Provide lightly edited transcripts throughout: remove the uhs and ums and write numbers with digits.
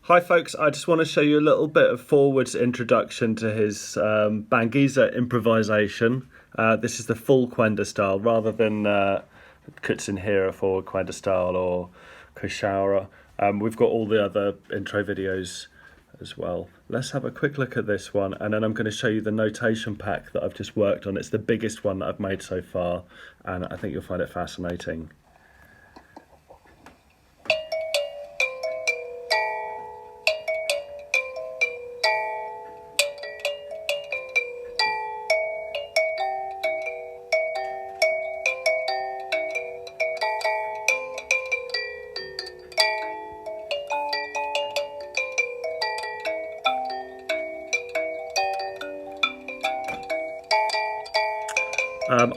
Hi folks, I just want to show you a little bit of Forward's introduction to his Bangiza improvisation. This is the full Kwenda style rather than Kutsin Forward Kwenda Style or Koshara. We've got all the other intro videos as well. Let's have a quick look at this one, and then I'm going to show you the notation pack that I've just worked on. It's the biggest one that I've made so far, and I think you'll find it fascinating.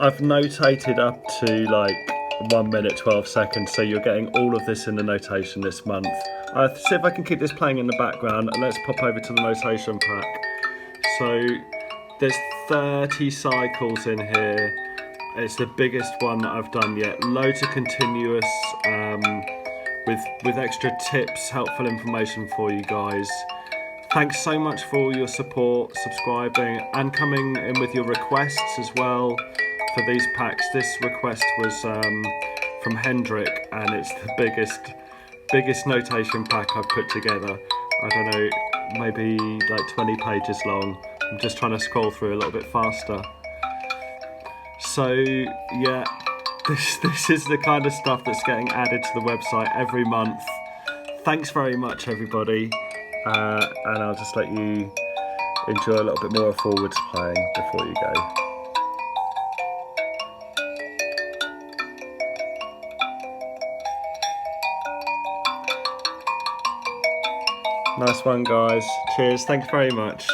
I've notated up to like 1 minute 12 seconds, so you're getting all of this in the notation this month. See if I can keep this playing in the background, and let's pop over to the notation pack. So there's 30 cycles in here. It's the biggest one that I've done yet. Loads of continuous with extra tips, helpful information for you guys. Thanks so much for all your support, subscribing, and coming in with your requests as well for these packs. This request was from Hendrik, and it's the biggest notation pack I've put together. I don't know, maybe like 20 pages long. I'm just trying to scroll through a little bit faster. So yeah, this is the kind of stuff that's getting added to the website every month. Thanks very much, everybody. And I'll just let you enjoy a little bit more of Forward's playing before you go. Nice one, guys. Cheers. Thanks very much.